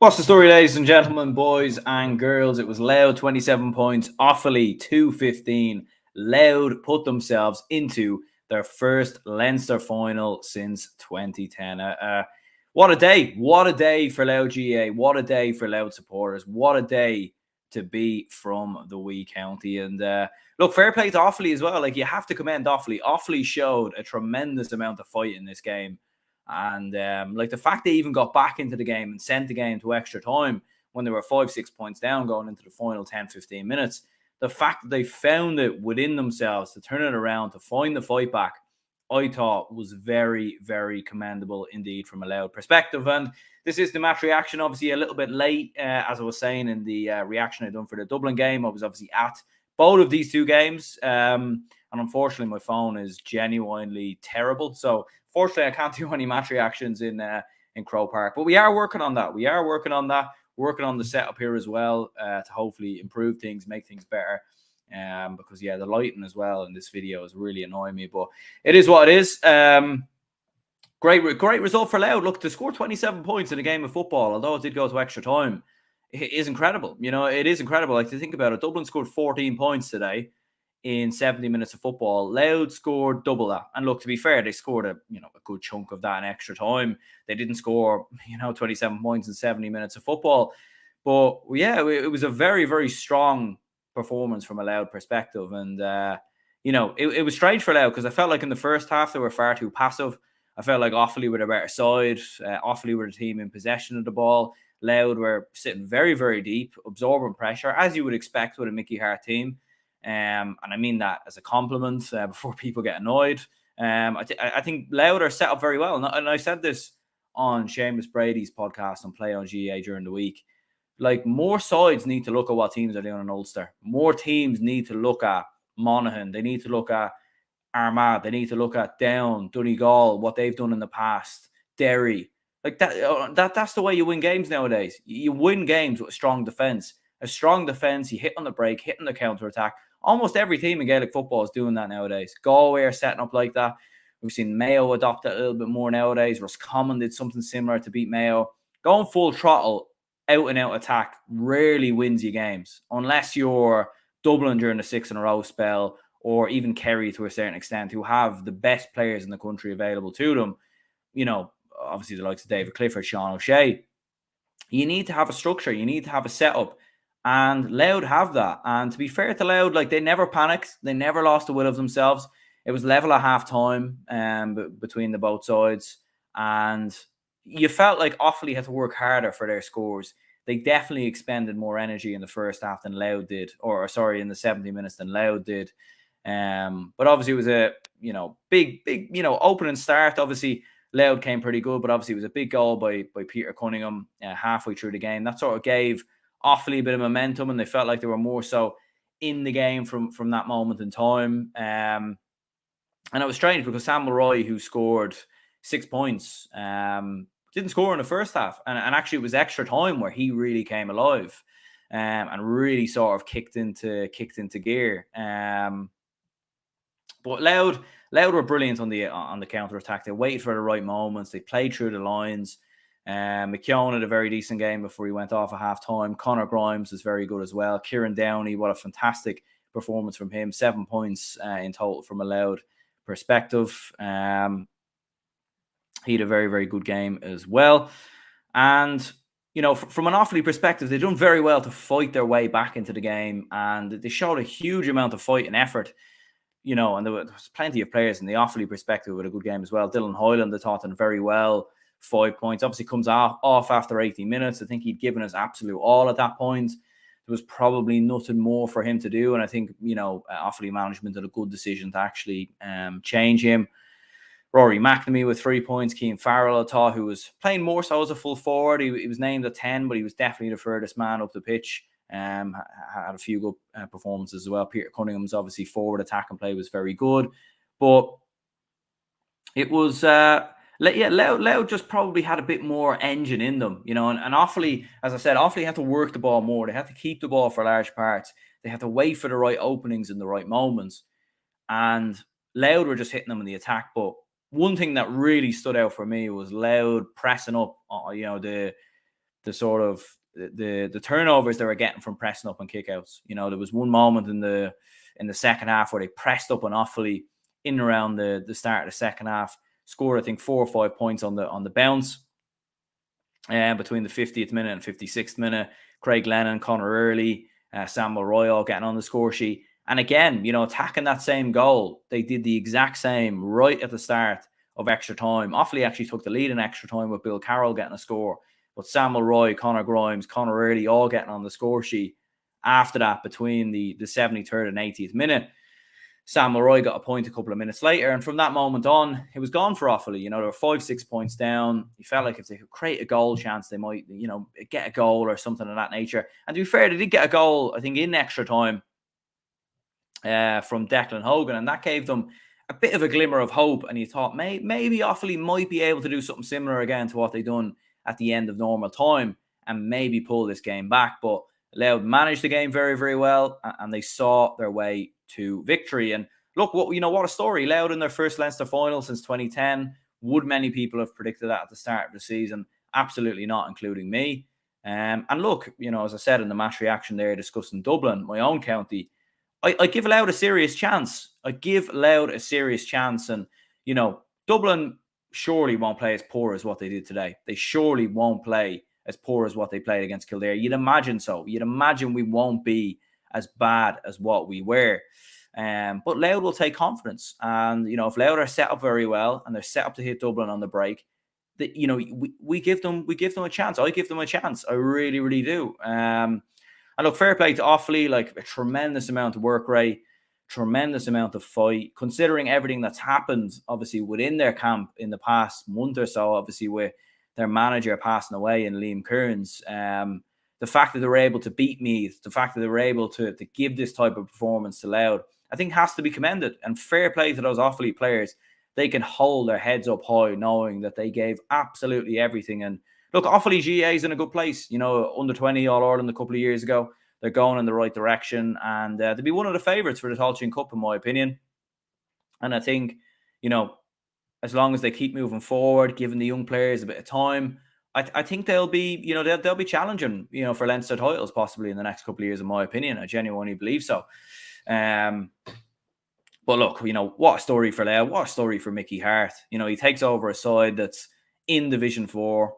What's the story, ladies and gentlemen, boys and girls? It was Louth 27 points, Offaly 215. Louth put themselves into their first Leinster final since 2010. What a day! What a day for Louth GA! What a day for Louth supporters! What a day to be from the wee county! And look, fair play to Offaly as well. Like, you have to commend Offaly. Offaly showed a tremendous amount of fight in this game. And like the fact they even got back into the game and sent the game to extra time when they were 5-6 points down going into the final 10-15 minutes, the fact that they found it within themselves to turn it around, to find the fight back, I thought was very, very commendable indeed from a Louth perspective. And this is the match reaction, obviously a little bit late, as I was saying in the reaction I done for the Dublin game. I was obviously at both of these two games. And unfortunately, my phone is genuinely terrible. So fortunately, I can't do any match reactions in Croke Park. But we are working on that. Working on the setup here as well to hopefully improve things, make things better. Because, yeah, the lighting as well in this video is really annoying me. But it is what it is. Great result for Louth. Look, to score 27 points in a game of football, although it did go to extra time, it is incredible. You know, it is incredible. Like, to think about it, Dublin scored 14 points today in 70 minutes of football. Louth scored double that. And look, to be fair, they scored a good chunk of that in extra time. They didn't score, 27 points in 70 minutes of football. But yeah, it was a very, very strong performance from a Louth perspective. And, it was strange for Louth because I felt like in the first half they were far too passive. I felt like Offaly were the better side. Offaly were the team in possession of the ball. Louth were sitting very, very deep, absorbing pressure, as you would expect with a Mickey Hart team. And I mean that as a compliment before people get annoyed. I think Louth are set up very well. And I said this on Seamus Brady's podcast on Play on GA during the week. Like, more sides need to look at what teams are doing in Ulster. More teams need to look at Monaghan. They need to look at Armagh. They need to look at Down, Donegal, what they've done in the past, Derry. Like that's the way you win games nowadays. You win games with strong defence. A strong defence, you hit on the break, hit on the counter-attack. Almost every team in Gaelic football is doing that nowadays. Galway are setting up like that. We've seen Mayo adopt it a little bit more nowadays. Roscommon did something similar to beat Mayo. Going full throttle, out-and-out attack rarely wins you games, unless you're Dublin during the 6-in-a-row spell, or even Kerry to a certain extent, who have the best players in the country available to them. Obviously the likes of David Clifford, Sean O'Shea. You need to have a structure. You need to have a setup. And Louth have that. And to be fair to Louth, like, they never panicked. They never lost the will of themselves. It was level at half-time between the both sides. And you felt like Offaly had to work harder for their scores. They definitely expended more energy in the first half than Louth did. In the 70 minutes than Louth did. But obviously it was a, big, opening start. Obviously, Louth came pretty good, but obviously it was a big goal by Peter Cunningham halfway through the game. That sort of gave Offaly a bit of momentum, and they felt like they were more so in the game from that moment in time. And it was strange because Samuel Roy, who scored 6 points, didn't score in the first half. And actually it was extra time where he really came alive and really sort of kicked into gear. But Louth were brilliant on the counter-attack. They waited for the right moments. They played through the lines. McKeown had a very decent game before he went off at half-time. Conor Grimes was very good as well. Kieran Downey, what a fantastic performance from him. 7 points in total from a Louth perspective. He had a very, very good game as well. And, from an Offaly perspective, they've done very well to fight their way back into the game. And they showed a huge amount of fight and effort. And there was plenty of players in the Offaly perspective with a good game as well. Dylan Hoyland, I thought, done very well. 5 points. Obviously comes off after 80 minutes. I think he'd given us absolute all at that point. There was probably nothing more for him to do. And I think, Offaly management did a good decision to actually change him. Rory McNamee with 3 points. Cian Farrell, I thought, who was playing more so as a full forward. He was named at 10, but he was definitely the furthest man up the pitch. Had a few good performances as well. Peter Cunningham's obviously forward attack and play was very good. But it was... Louth just probably had a bit more engine in them, and Offaly, as I said, Offaly had to work the ball more. They had to keep the ball for large parts. They had to wait for the right openings in the right moments. And Louth were just hitting them in the attack. But one thing that really stood out for me was Louth pressing up, the sort of the turnovers they were getting from pressing up and kickouts. There was one moment in the second half where they pressed up on Offaly in around the start of the second half, scored I think 4 or 5 points on the bounce. Between the 50th minute and 56th minute, Craig Lennon, Conor Early, Samuel Roy all getting on the score sheet. And again, attacking that same goal, they did the exact same right at the start of extra time. Offaly actually took the lead in extra time with Bill Carroll getting a score. But Samuel Roy, Conor Grimes, Conor Early all getting on the score sheet after that between the 73rd and 80th minute. Samuel Roy got a point a couple of minutes later, and from that moment on, it was gone for Offaly. They were 5-6 points down. You felt like if they could create a goal chance, they might, get a goal or something of that nature. And to be fair, they did get a goal, I think, in extra time from Declan Hogan, and that gave them a bit of a glimmer of hope. And you thought maybe Offaly might be able to do something similar again to what they done at the end of normal time and maybe pull this game back. But Louth managed the game very, very well, and they saw their way to victory. And look, what a story. Louth in their first Leinster final since 2010. Would many people have predicted that at the start of the season? Absolutely not, including me. And look, as I said in the match reaction there, discussing Dublin, my own county, I give Louth a serious chance. And, Dublin surely won't play as poor as what they did today. They surely won't play as poor as what they played against Kildare. You'd imagine so. You'd imagine we won't be as bad as what we were. But Louth will take confidence. And, if Louth are set up very well and they're set up to hit Dublin on the break, we give them a chance. I give them a chance. I really, really do. And look, fair play to Offaly, like a tremendous amount of work rate, tremendous amount of fight, considering everything that's happened, obviously, within their camp in the past month or so, obviously, with their manager passing away in Liam Kearns. The fact that they were able to beat Meath, the fact that they were able to give this type of performance to Louth, I think has to be commended. And fair play to those Offaly players. They can hold their heads up high knowing that they gave absolutely everything. And look, Offaly GA is in a good place. Under 20 All-Ireland a couple of years ago. They're going in the right direction. And they'll be one of the favourites for the Tailteann Cup, in my opinion. And I think, as long as they keep moving forward, giving the young players a bit of time, I think they'll be, they'll be challenging, for Leinster titles possibly in the next couple of years, in my opinion. I genuinely believe so. But look, what a story for Louth, what a story for Mickey Hart. He takes over a side that's in Division 4,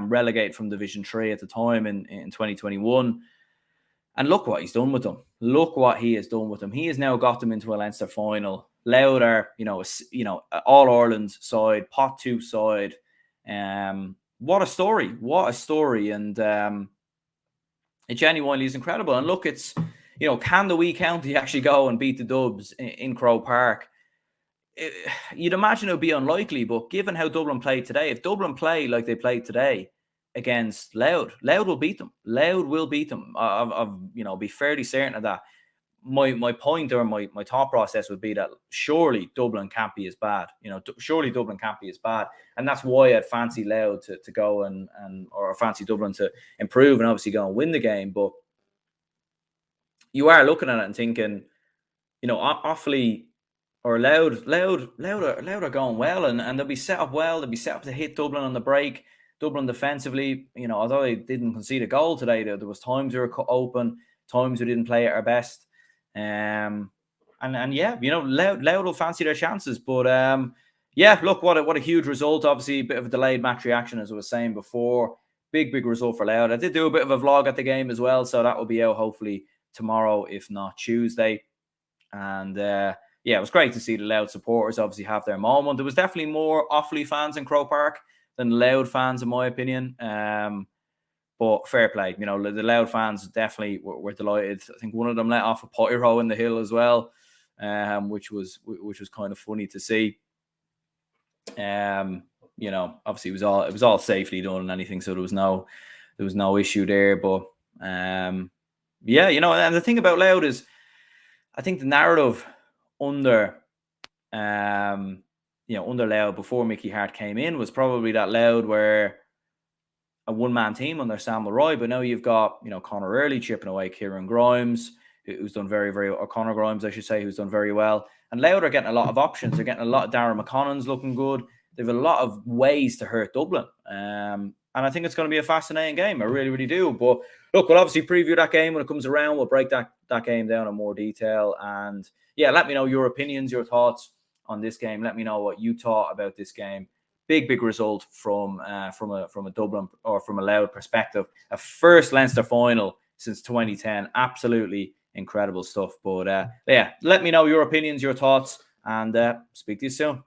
relegated from Division 3 at the time in 2021. And look what he's done with them. Look what he has done with them. He has now got them into a Leinster final. Louth are, All-Ireland side, Pot 2 side. What a story. What a story. And it genuinely is incredible. And look, it's, can the wee county actually go and beat the Dubs in Croke Park? You'd imagine it would be unlikely, but given how Dublin played today, if Dublin play like they played today against Louth, Louth will beat them. Louth will beat them. I'll be fairly certain of that. My point or my thought process would be that surely Dublin can't be as bad. Surely Dublin can't be as bad. And that's why I'd fancy Louth to go or fancy Dublin to improve and obviously go and win the game. But you are looking at it and thinking, Offaly or Louth are going well and they'll be set up well. They'll be set up to hit Dublin on the break. Dublin defensively, although they didn't concede a goal today, there was times we were open, times we didn't play at our best. Louth will fancy their chances. But look, what a huge result. Obviously, a bit of a delayed match reaction, as I was saying before. Big result for Louth. I did do a bit of a vlog at the game as well, so that will be out hopefully tomorrow, if not Tuesday. And it was great to see the Louth supporters obviously have their moment. There was definitely more Offaly fans in Croke Park than Louth fans, in my opinion. But fair play, the Louth fans definitely were delighted. I think one of them let off a pyro in the hill as well, which was kind of funny to see. Obviously it was all safely done and anything, so there was no issue there. But and the thing about Louth is, I think the narrative under Louth before Mickey Hart came in was probably that Louth were a one-man team under Samuel Roy, but now you've got, Conor Early chipping away, Kieran Grimes, who's done very, very, or Conor Grimes, I should say, who's done very well. And Louth are getting a lot of options. They're getting a lot of Darren McConnell's looking good. They've a lot of ways to hurt Dublin. And I think it's going to be a fascinating game. I really, really do. But look, we'll obviously preview that game when it comes around. We'll break that game down in more detail. And yeah, let me know your opinions, your thoughts on this game. Let me know what you thought about this game. Big result from a Dublin or from a Louth perspective. A first Leinster final since 2010. Absolutely incredible stuff. But yeah, let me know your opinions, your thoughts, and speak to you soon.